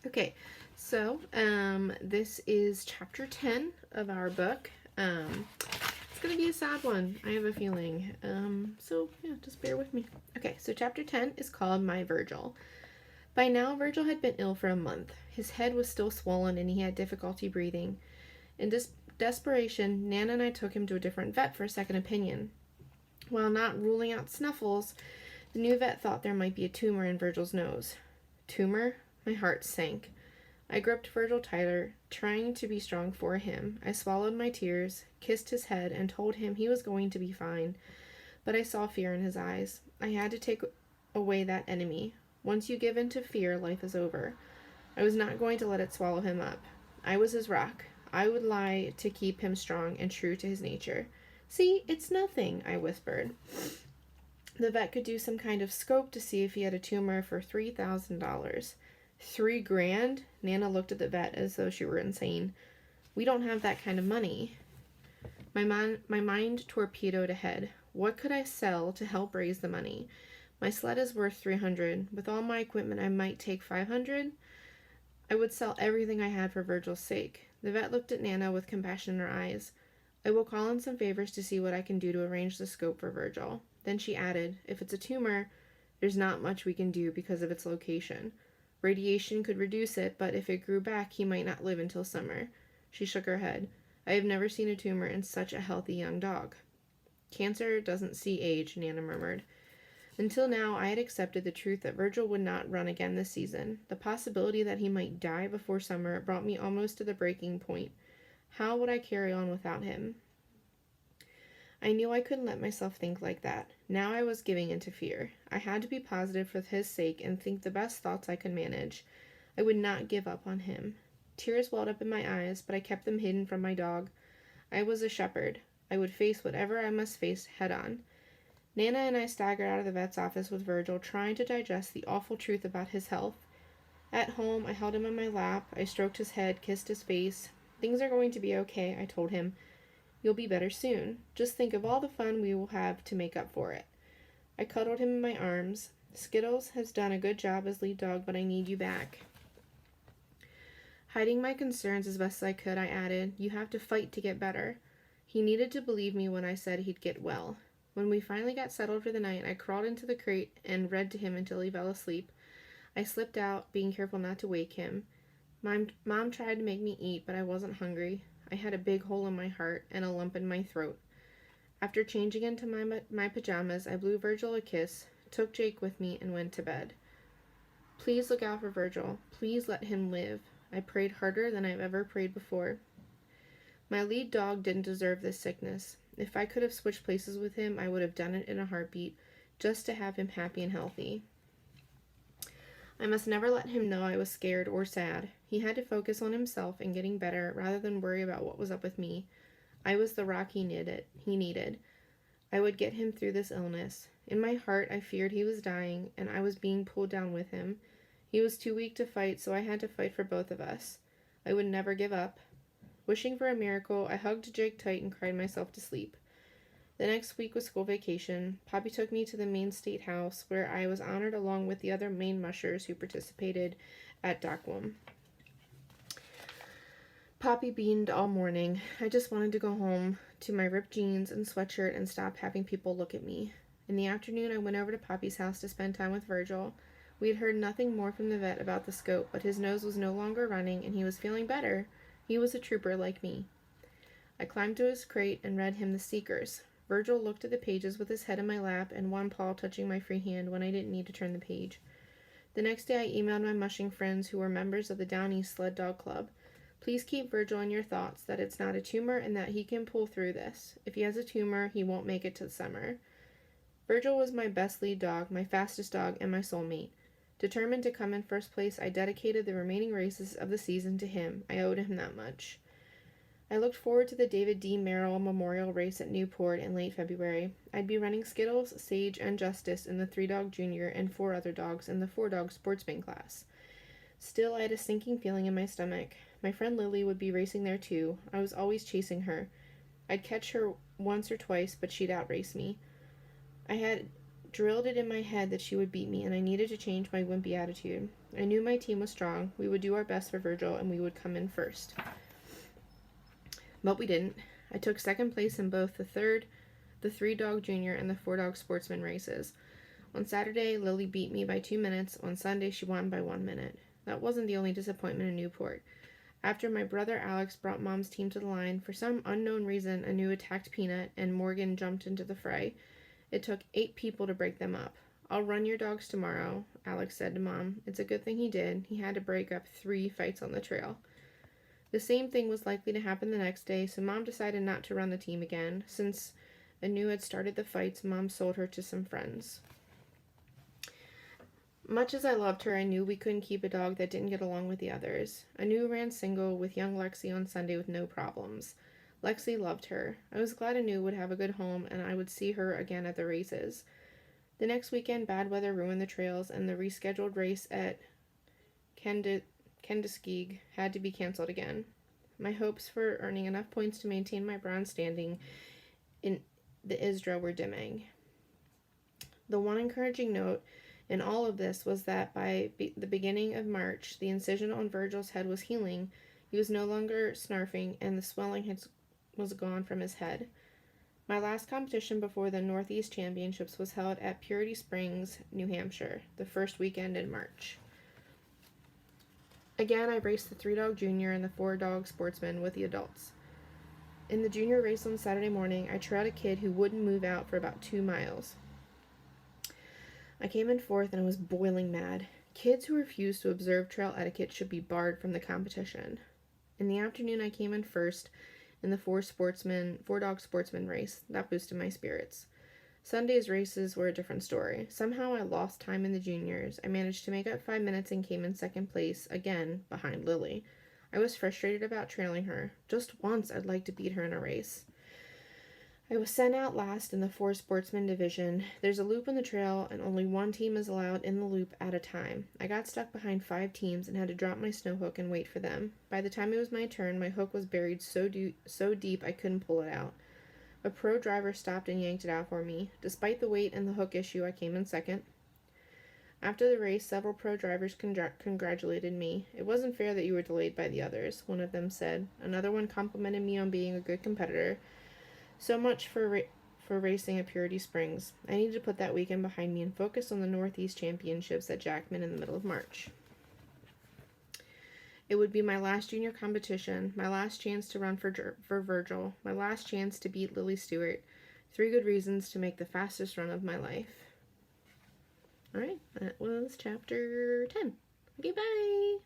Okay, so this is chapter 10 of our book. It's going to be a sad one, I have a feeling. So, yeah, just bear with me. Okay, so chapter 10 is called My Virgil. By now, Virgil had been ill for a month. His head was still swollen and he had difficulty breathing. In desperation, Nana and I took him to a different vet for a second opinion. While not ruling out snuffles, the new vet thought there might be a tumor in Virgil's nose. Tumor? My heart sank. I gripped Virgil tighter, trying to be strong for him. I swallowed my tears, kissed his head, and told him he was going to be fine. But I saw fear in his eyes. I had to take away that enemy. Once you give in to fear, life is over. I was not going to let it swallow him up. I was his rock. I would lie to keep him strong and true to his nature. See, it's nothing, I whispered. The vet could do some kind of scope to see if he had a tumor for $3,000. $3,000? Nana looked at the vet as though she were insane. We don't have that kind of money. My mind torpedoed ahead. What could I sell to help raise the money? My sled is worth $300. With all my equipment, I might take $500. I would sell everything I had for Virgil's sake. The vet looked at Nana with compassion in her eyes. I will call in some favors to see what I can do to arrange the scope for Virgil. Then she added, if it's a tumor, there's not much we can do because of its location. Radiation could reduce it, but if it grew back, he might not live until summer. She shook her head. I have never seen a tumor in such a healthy young dog. Cancer doesn't see age, Nana murmured. Until now, I had accepted the truth that Virgil would not run again this season. The possibility that he might die before summer brought me almost to the breaking point. How would I carry on without him? I knew I couldn't let myself think like that. Now I was giving in to fear. I had to be positive for his sake and think the best thoughts I could manage. I would not give up on him. Tears welled up in my eyes, but I kept them hidden from my dog. I was a shepherd. I would face whatever I must face head on. Nana and I staggered out of the vet's office with Virgil, trying to digest the awful truth about his health. At home, I held him in my lap. I stroked his head, kissed his face. Things are going to be okay, I told him. You'll be better soon. Just think of all the fun we will have to make up for it. I cuddled him in my arms. Skittles has done a good job as lead dog, but I need you back. Hiding my concerns as best I could, I added, you have to fight to get better. He needed to believe me when I said he'd get well. When we finally got settled for the night, I crawled into the crate and read to him until he fell asleep. I slipped out, being careful not to wake him. Mom tried to make me eat, but I wasn't hungry. I had a big hole in my heart and a lump in my throat. After changing into my pajamas, I blew Virgil a kiss, took Jake with me, and went to bed. Please look out for Virgil. Please let him live. I prayed harder than I've ever prayed before. My lead dog didn't deserve this sickness. If I could have switched places with him, I would have done it in a heartbeat, just to have him happy and healthy. I must never let him know I was scared or sad. He had to focus on himself and getting better rather than worry about what was up with me. I was the rock he needed. I would get him through this illness. In my heart, I feared he was dying, and I was being pulled down with him. He was too weak to fight, so I had to fight for both of us. I would never give up. Wishing for a miracle, I hugged Jake tight and cried myself to sleep. The next week was school vacation. Poppy took me to the Maine State House, where I was honored along with the other Maine mushers who participated at Dockwum. Poppy beamed all morning. I just wanted to go home to my ripped jeans and sweatshirt and stop having people look at me. In the afternoon, I went over to Poppy's house to spend time with Virgil. We had heard nothing more from the vet about the scope, but his nose was no longer running and he was feeling better. He was a trooper like me. I climbed to his crate and read him The Seekers. Virgil looked at the pages with his head in my lap and one paw touching my free hand when I didn't need to turn the page. The next day I emailed my mushing friends who were members of the Down East Sled Dog Club. Please keep Virgil in your thoughts, that it's not a tumor and that he can pull through this. If he has a tumor, he won't make it to summer. Virgil was my best lead dog, my fastest dog, and my soulmate. Determined to come in first place, I dedicated the remaining races of the season to him. I owed him that much. I looked forward to the David D. Merrill Memorial Race at Newport in late February. I'd be running Skittles, Sage, and Justice in the 3-dog junior and 4 other dogs in the 4-dog sportsman class. Still, I had a sinking feeling in my stomach. My friend Lily would be racing there too. I was always chasing her. I'd catch her once or twice, but she'd outrace me. I had drilled it in my head that she would beat me, and I needed to change my wimpy attitude. I knew my team was strong. We would do our best for Virgil, and we would come in first. But we didn't. I took second place in both the 3-dog junior, and the 4-dog sportsman races. On Saturday, Lily beat me by 2 minutes. On Sunday, she won by 1 minute. That wasn't the only disappointment in Newport. After my brother Alex brought Mom's team to the line, for some unknown reason, Anu attacked Peanut, and Morgan jumped into the fray. It took 8 people to break them up. I'll run your dogs tomorrow, Alex said to Mom. It's a good thing he did. He had to break up 3 fights on the trail. The same thing was likely to happen the next day, so Mom decided not to run the team again. Since Anu had started the fights, Mom sold her to some friends. Much as I loved her, I knew we couldn't keep a dog that didn't get along with the others. Anu ran single with young Lexi on Sunday with no problems. Lexi loved her. I was glad Anu would have a good home, and I would see her again at the races. The next weekend, bad weather ruined the trails, and the rescheduled race at Kenduskeag had to be canceled again. My hopes for earning enough points to maintain my bronze standing in the ISDRA were dimming. The one encouraging note in all of this was that by the beginning of March, the incision on Virgil's head was healing. He was no longer snarfing, and the swelling was gone from his head. My last competition before the Northeast Championships was held at Purity Springs, New Hampshire, the first weekend in March. Again, I raced the 3-dog junior and the 4-dog sportsman with the adults. In the junior race on Saturday morning, I trailed a kid who wouldn't move out for about 2 miles. I came in 4th and I was boiling mad. Kids who refuse to observe trail etiquette should be barred from the competition. In the afternoon, I came in 1st in the 4-dog sportsman race. That boosted my spirits. Sunday's races were a different story. Somehow I lost time in the juniors. I managed to make up 5 minutes and came in 2nd place, again, behind Lily. I was frustrated about trailing her. Just once I'd like to beat her in a race. I was sent out last in the 4-sportsman division. There's a loop on the trail, and only one team is allowed in the loop at a time. I got stuck behind 5 teams and had to drop my snow hook and wait for them. By the time it was my turn, my hook was buried so deep I couldn't pull it out. A pro driver stopped and yanked it out for me. Despite the weight and the hook issue, I came in 2nd. After the race, several pro drivers congratulated me. It wasn't fair that you were delayed by the others, one of them said. Another one complimented me on being a good competitor. So much for racing at Purity Springs. I needed to put that weekend behind me and focus on the Northeast Championships at Jackman in the middle of March. It would be my last junior competition, my last chance to run for Virgil, my last chance to beat Lily Stewart. 3 good reasons to make the fastest run of my life. Alright, that was chapter 10. Okay, bye!